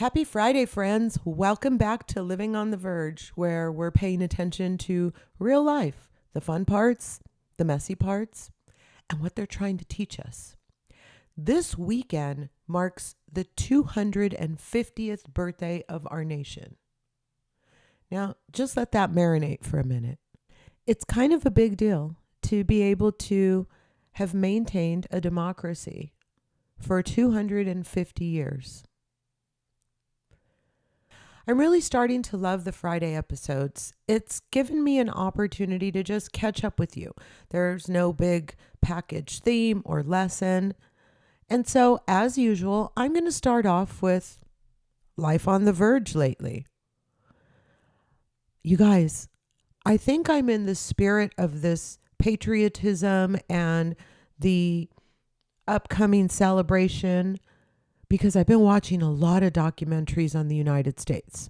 Happy Friday, friends. Welcome back to Living on the Verge, where we're paying attention to real life, the fun parts, the messy parts, and what they're trying to teach us. This weekend marks the 250th birthday of our nation. Now, just let that marinate for a minute. It's kind of a big deal to be able to have maintained a democracy for 250 years. I'm really starting to love the Friday episodes. It's given me an opportunity to just catch up with you. There's no big package theme or lesson. And so, as usual, I'm going to start off with life on the verge lately. You guys, I think I'm in the spirit of this patriotism and the upcoming celebration because I've been watching a lot of documentaries on the United States.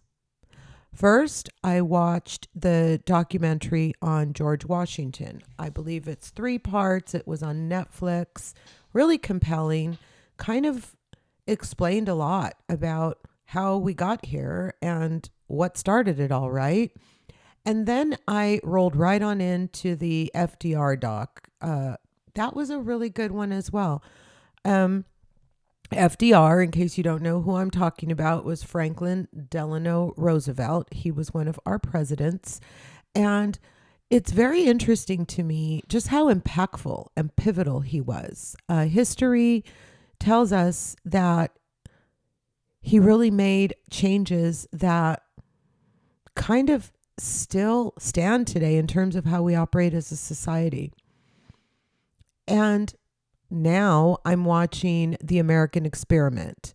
First, I watched the documentary on George Washington. I believe it's 3 parts. It was on Netflix. Really compelling. Kind of explained a lot about how we got here and what started it all, right? And then I rolled right on into the FDR doc. That was a really good one as well. FDR, in case you don't know who I'm talking about, was Franklin Delano Roosevelt. He was one of our presidents. And it's very interesting to me just how impactful and pivotal he was. History tells us that he really made changes that kind of still stand today in terms of how we operate as a society. And now I'm watching The American Experiment,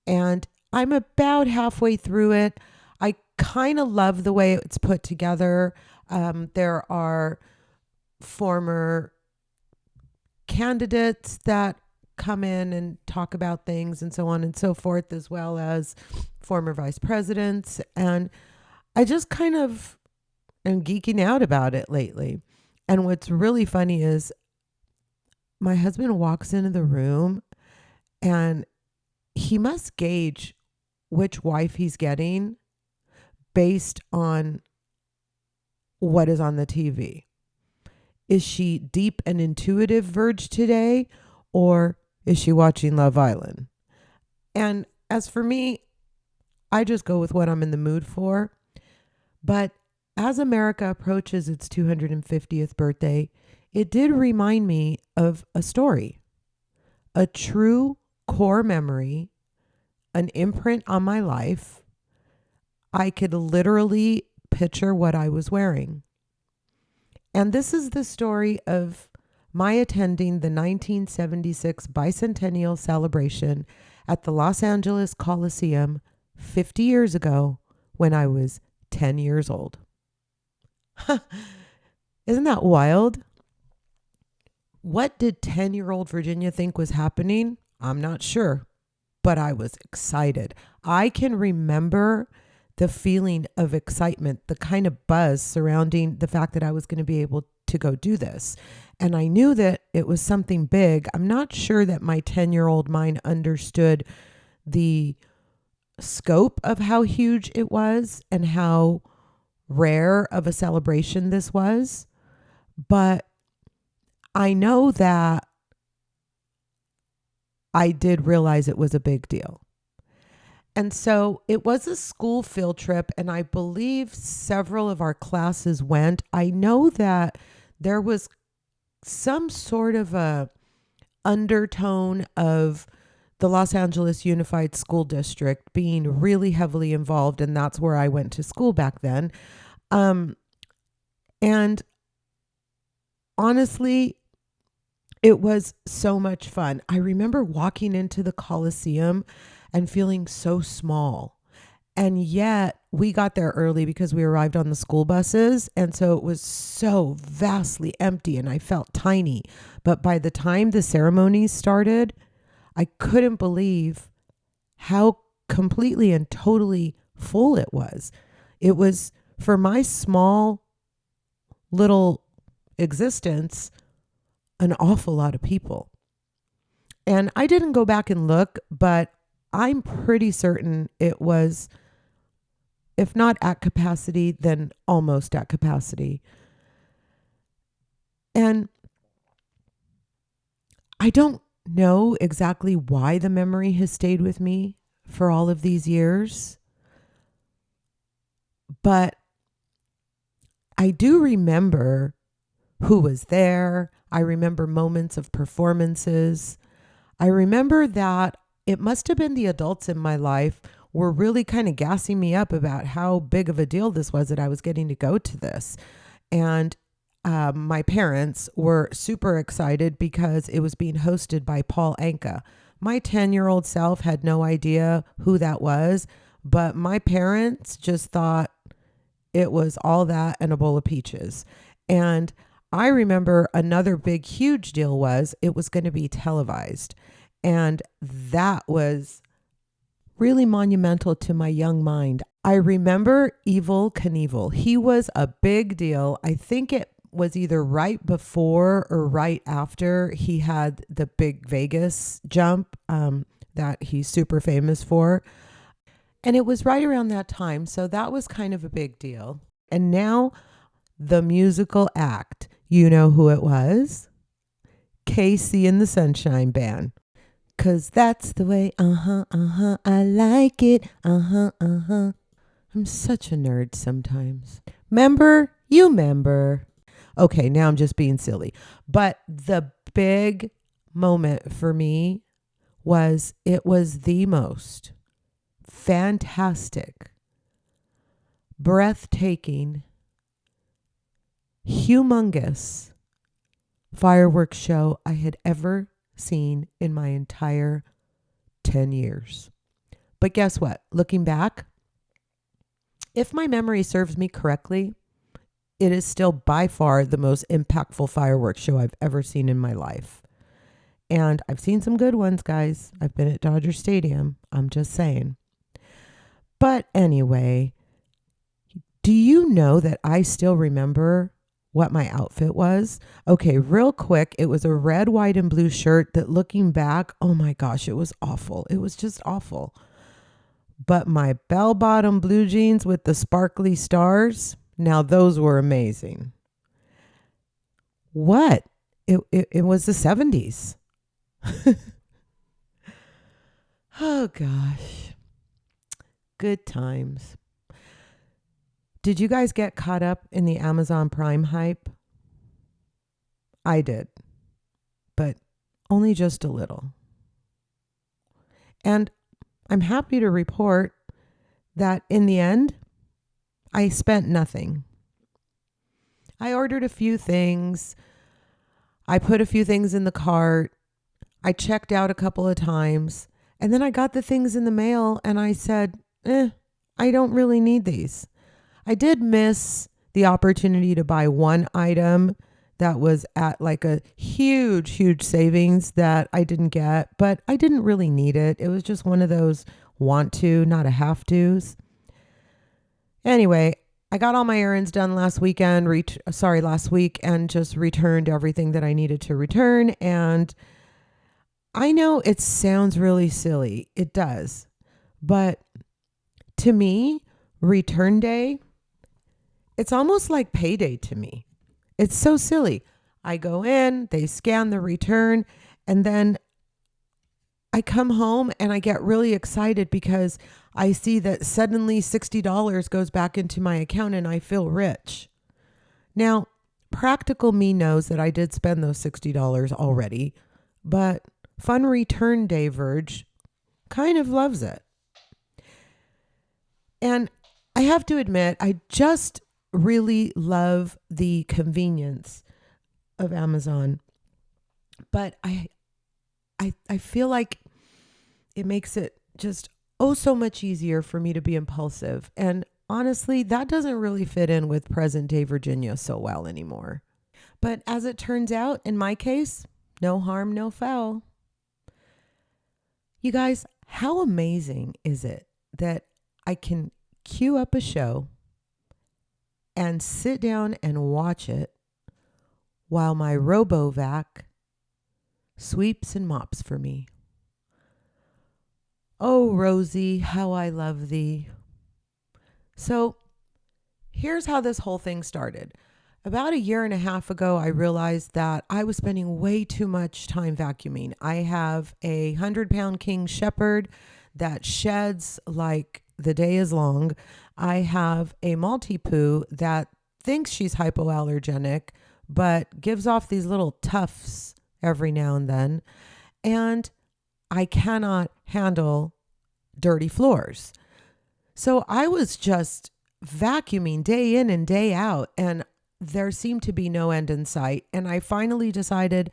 and I'm about halfway through it. I kind of love the way it's put together. There are former candidates that come in and talk about things and so on and so forth, as well as former vice presidents. And I just kind of am geeking out about it lately. And what's really funny is my husband walks into the room and he must gauge which wife he's getting based on what is on the TV. Is she deep and intuitive Virg today, or is she watching Love Island? And as for me, I just go with what I'm in the mood for. But as America approaches its 250th birthday, it did remind me of a story, a true core memory, an imprint on my life. I could literally picture what I was wearing. And this is the story of my attending the 1976 Bicentennial celebration at the Los Angeles Coliseum 50 years ago when I was 10 years old. Isn't that wild? What did 10-year-old Virginia think was happening? I'm not sure, but I was excited. I can remember the feeling of excitement, the kind of buzz surrounding the fact that I was going to be able to go do this. And I knew that it was something big. I'm not sure that my 10-year-old mind understood the scope of how huge it was and how rare of a celebration this was. But I know that I did realize it was a big deal. And so it was a school field trip, and I believe several of our classes went. I know that there was some sort of a undertone of the Los Angeles Unified School District being really heavily involved, and that's where I went to school back then. And honestly, it was so much fun. I remember walking into the Coliseum and feeling so small. And yet we got there early because we arrived on the school buses. And so it was so vastly empty and I felt tiny. But by the time the ceremonies started, I couldn't believe how completely and totally full it was. It was, for my small little existence, an awful lot of people. And I didn't go back and look, but I'm pretty certain it was, if not at capacity, then almost at capacity. And I don't know exactly why the memory has stayed with me for all of these years, but I do remember who was there. I remember moments of performances. I remember that it must have been the adults in my life were really kind of gassing me up about how big of a deal this was that I was getting to go to this. And my parents were super excited because it was being hosted by Paul Anka. My 10-year-old self had no idea who that was, but my parents just thought it was all that and a bowl of peaches. And I remember another big, huge deal was it was going to be televised. And that was really monumental to my young mind. I remember Evel Knievel. He was a big deal. I think it was either right before or right after he had the big Vegas jump that he's super famous for. And it was right around that time. So that was kind of a big deal. And now the musical act, you know who it was? Casey and the Sunshine Band. 'Cause that's the way, I like it, I'm such a nerd sometimes. Remember? You remember. Okay, now I'm just being silly. But the big moment for me was it was the most fantastic, breathtaking, humongous fireworks show I had ever seen in my entire 10 years. But guess what? Looking back, if my memory serves me correctly, it is still by far the most impactful fireworks show I've ever seen in my life. And I've seen some good ones, guys. I've been at Dodger Stadium. I'm just saying. But anyway, do you know that I still remember what my outfit was? Okay, real quick. It was a red, white, and blue shirt that looking back, oh my gosh, it was awful. It was just awful. But my bell-bottom blue jeans with the sparkly stars, now those were amazing. What? It was the 70s. Oh gosh. Good times. Did you guys get caught up in the Amazon Prime hype? I did, but only just a little. And I'm happy to report that in the end, I spent nothing. I ordered a few things. I put a few things in the cart. I checked out a couple of times. And then I got the things in the mail and I said, I don't really need these. I did miss the opportunity to buy one item that was at like a huge, huge savings that I didn't get, but I didn't really need it. It was just one of those want to, not a have to's. Anyway, I got all my errands done last week, and just returned everything that I needed to return. And I know it sounds really silly. It does. But to me, return day, it's almost like payday to me. It's so silly. I go in, they scan the return, and then I come home and I get really excited because I see that suddenly $60 goes back into my account and I feel rich. Now, practical me knows that I did spend those $60 already, but Fun Return Day Virg kind of loves it. And I have to admit, I just really love the convenience of Amazon. But I feel like it makes it just so much easier for me to be impulsive. And honestly, that doesn't really fit in with present day Virginia so well anymore. But as it turns out, in my case, no harm, no foul. You guys, how amazing is it that I can queue up a show and sit down and watch it while my RoboVac sweeps and mops for me? Oh, Rosie, how I love thee. So here's how this whole thing started. About a year and a half ago, I realized that I was spending way too much time vacuuming. I have a 100-pound King Shepherd that sheds like the day is long. I have a Maltipoo that thinks she's hypoallergenic, but gives off these little tufts every now and then. And I cannot handle dirty floors. So I was just vacuuming day in and day out, and there seemed to be no end in sight. And I finally decided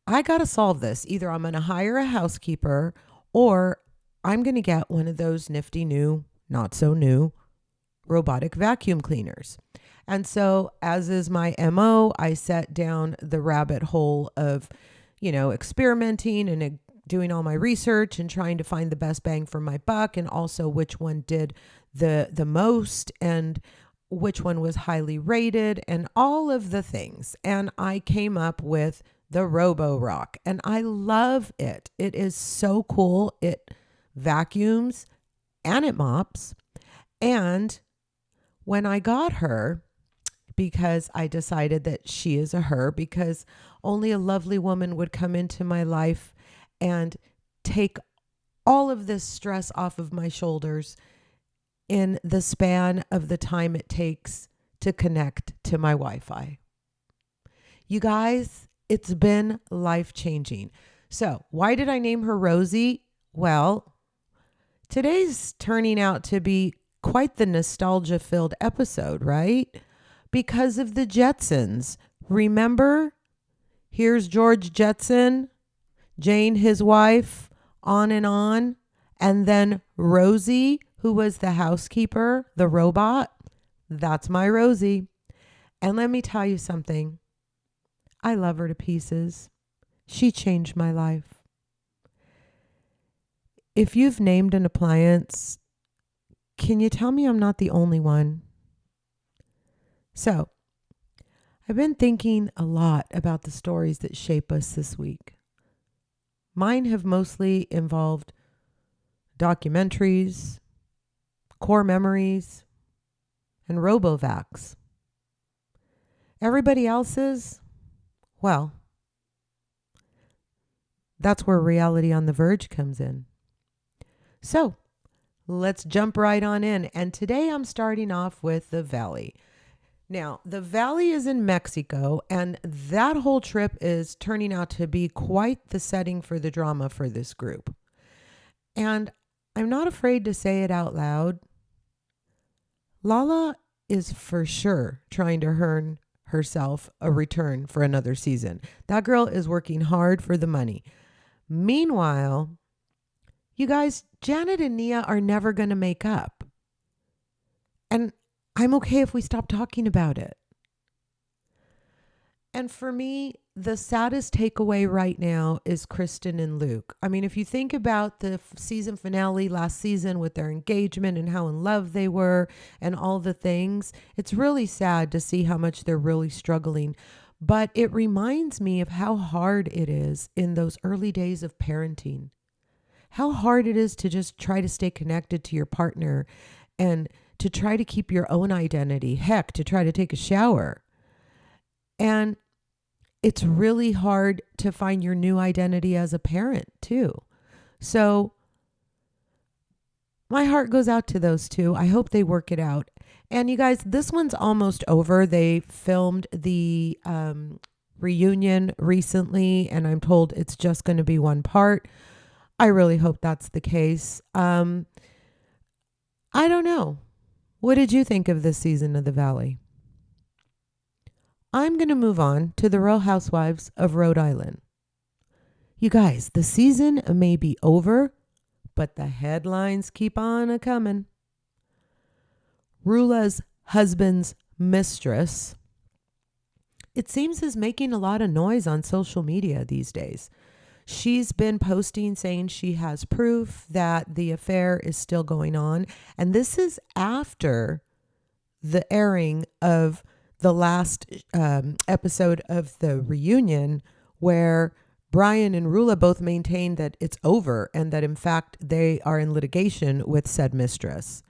I got to solve this. Either I'm going to hire a housekeeper or I'm going to get one of those nifty new, not so new, robotic vacuum cleaners. And so, as is my MO, I set down the rabbit hole of, experimenting and doing all my research and trying to find the best bang for my buck, and also which one did the most and which one was highly rated and all of the things. And I came up with the Robo-Rock, and I love it. It is so cool. It vacuums and it mops. And when I got her, because I decided that she is a her, because only a lovely woman would come into my life and take all of this stress off of my shoulders in the span of the time it takes to connect to my Wi-Fi. You guys, it's been life-changing. So why did I name her Rosie? Well, today's turning out to be quite the nostalgia-filled episode, right? Because of the Jetsons. Remember? Here's George Jetson, Jane, his wife, on. And then Rosie, who was the housekeeper, the robot. That's my Rosie. And let me tell you something. I love her to pieces. She changed my life. If you've named an appliance, can you tell me I'm not the only one? So, I've been thinking a lot about the stories that shape us this week. Mine have mostly involved documentaries, core memories, and robovacs. Everybody else's, well, that's where reality on the Virg comes in. So, let's jump right on in. And today I'm starting off with the Valley. Now, the Valley is in Mexico, and that whole trip is turning out to be quite the setting for the drama for this group. And I'm not afraid to say it out loud. Lala is for sure trying to earn herself a return for another season. That girl is working hard for the money. Meanwhile, you guys, Janet and Nia are never going to make up. And I'm okay if we stop talking about it. And for me, the saddest takeaway right now is Kristen and Luke. I mean, if you think about the season finale last season with their engagement and how in love they were and all the things, it's really sad to see how much they're really struggling. But it reminds me of how hard it is in those early days of parenting. How hard it is to just try to stay connected to your partner and to try to keep your own identity. Heck, to try to take a shower. And it's really hard to find your new identity as a parent too. So my heart goes out to those two. I hope they work it out. And you guys, this one's almost over. They filmed the reunion recently, and I'm told it's just going to be one part. I really hope that's the case. I don't know. What did you think of this season of The Valley? I'm going to move on to the Real Housewives of Rhode Island. You guys, the season may be over, but the headlines keep on a-coming. Rula's husband's mistress, it seems, is making a lot of noise on social media these days. She's been posting saying she has proof that the affair is still going on. And this is after the airing of the last episode of the reunion where Brian and Rula both maintain that it's over and that in fact they are in litigation with said mistress.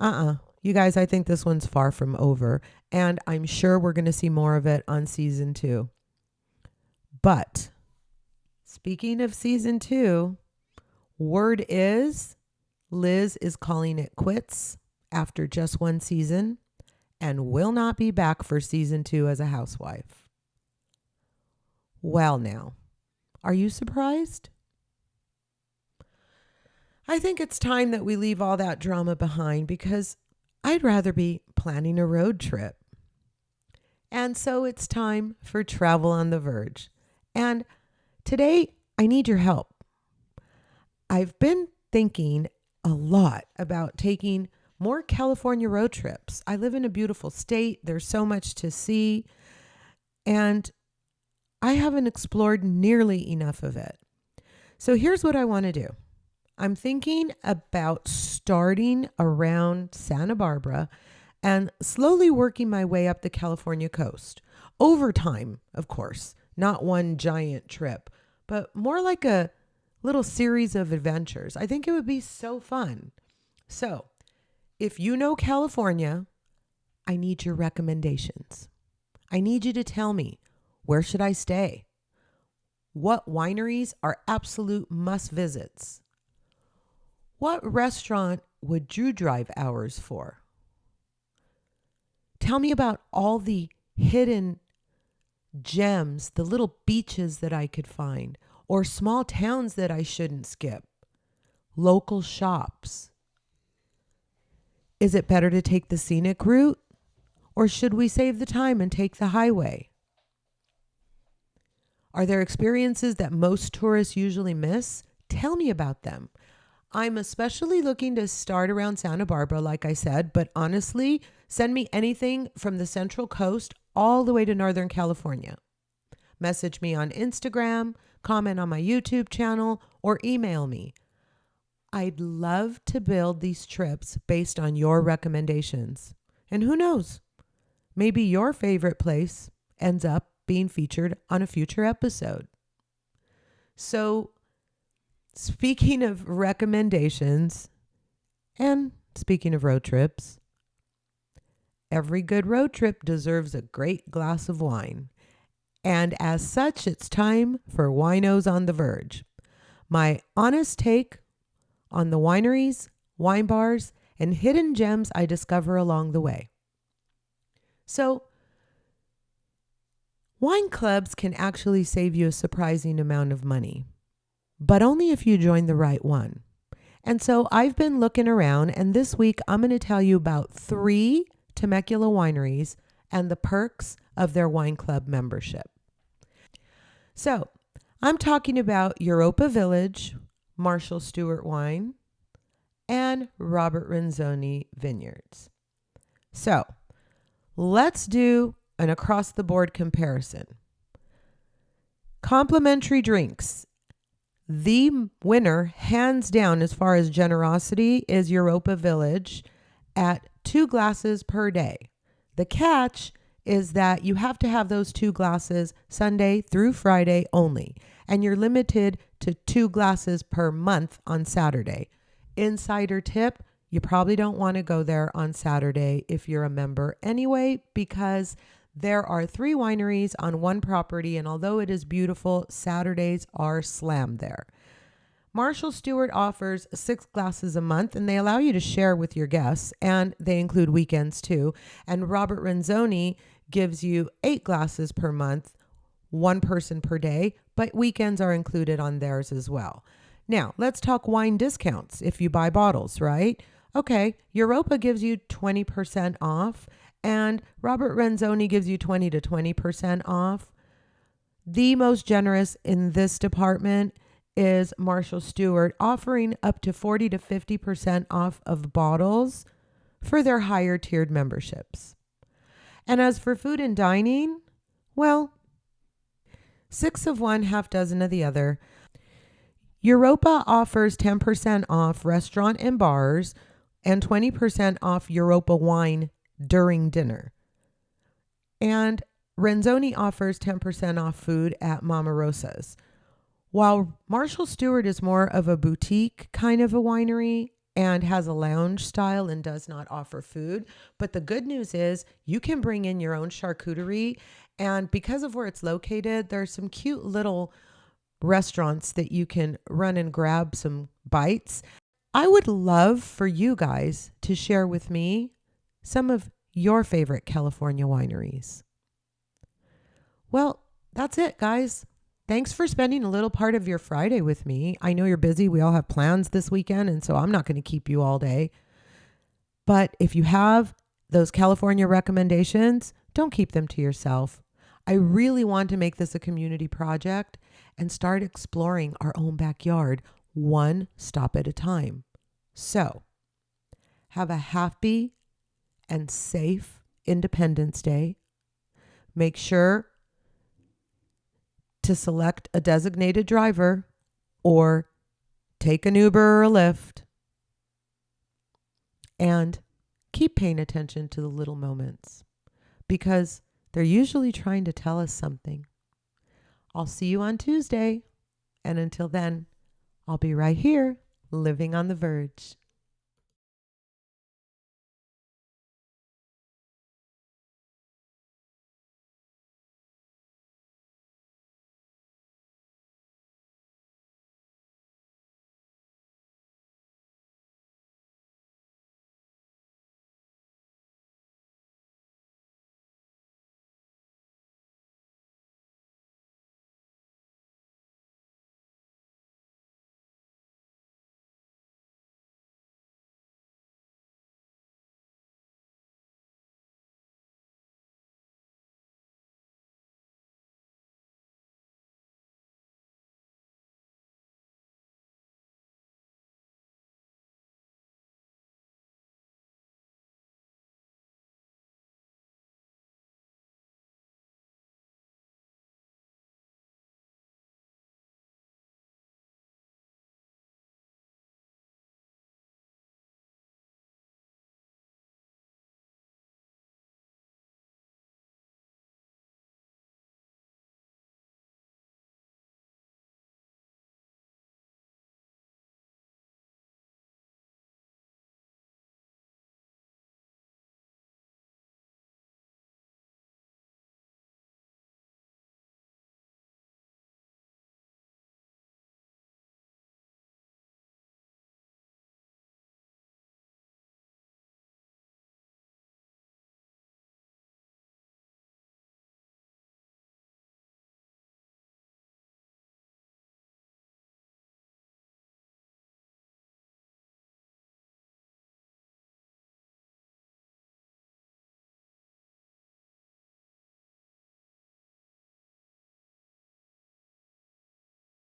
You guys, I think this one's far from over, and I'm sure we're going to see more of it on season 2. But speaking of season 2, word is Liz is calling it quits after just one season and will not be back for season 2 as a housewife. Well, now, are you surprised? I think it's time that we leave all that drama behind because I'd rather be planning a road trip. And so it's time for Travel on the Verge. And today I need your help. I've been thinking a lot about taking more California road trips. I live in a beautiful state. There's so much to see. And I haven't explored nearly enough of it. So here's what I want to do. I'm thinking about starting around Santa Barbara and slowly working my way up the California coast. Over time, of course, not one giant trip, but more like a little series of adventures. I think it would be so fun. So, if you know California, I need your recommendations. I need you to tell me, where should I stay? What wineries are absolute must visits? What restaurant would you drive hours for? Tell me about all the hidden gems, the little beaches that I could find, or small towns that I shouldn't skip, local shops. Is it better to take the scenic route, or should we save the time and take the highway? Are there experiences that most tourists usually miss? Tell me about them. I'm especially looking to start around Santa Barbara, like I said, but honestly, send me anything from the Central Coast all the way to Northern California. Message me on Instagram, comment on my YouTube channel, or email me. I'd love to build these trips based on your recommendations. And who knows, maybe your favorite place ends up being featured on a future episode. So, speaking of recommendations, and speaking of road trips, every good road trip deserves a great glass of wine. And as such, it's time for Winos on the Verge. My honest take on the wineries, wine bars, and hidden gems I discover along the way. So, wine clubs can actually save you a surprising amount of money, but only if you join the right one. And so I've been looking around, and this week I'm going to tell you about 3 Temecula wineries and the perks of their wine club membership. So I'm talking about Europa Village, Marshall Stewart Wine, and Robert Renzoni Vineyards. So let's do an across-the-board comparison. Complimentary drinks. The winner, hands down, as far as generosity, is Europa Village at 2 glasses per day. The catch is that you have to have those 2 glasses Sunday through Friday only, and you're limited to 2 glasses per month on Saturday. Insider tip, you probably don't want to go there on Saturday if you're a member anyway, because there are 3 wineries on one property, and although it is beautiful, Saturdays are slammed there. Marshall Stewart offers 6 glasses a month, and they allow you to share with your guests, and they include weekends too. And Robert Renzoni gives you 8 glasses per month, 1 person per day, but weekends are included on theirs as well. Now, let's talk wine discounts if you buy bottles, right? Okay, Europa gives you 20% off, and Robert Renzoni gives you 20 to 20% off. The most generous in this department is Marshall Stewart, offering up to 40 to 50% off of bottles for their higher tiered memberships. And as for food and dining, well, 6 of one, half dozen of the other. Europa offers 10% off restaurant and bars and 20% off Europa wine during dinner. And Renzoni offers 10% off food at Mama Rosa's. While Marshall Stewart is more of a boutique kind of a winery and has a lounge style and does not offer food, but the good news is you can bring in your own charcuterie. And because of where it's located, there's some cute little restaurants that you can run and grab some bites. I would love for you guys to share with me some of your favorite California wineries. Well, that's it, guys. Thanks for spending a little part of your Friday with me. I know you're busy. We all have plans this weekend, and so I'm not going to keep you all day. But if you have those California recommendations, don't keep them to yourself. I really want to make this a community project and start exploring our own backyard one stop at a time. So, have a happy and safe Independence Day. Make sure to select a designated driver or take an Uber or a Lyft. And keep paying attention to the little moments because they're usually trying to tell us something. I'll see you on Tuesday. And until then, I'll be right here living on the verge.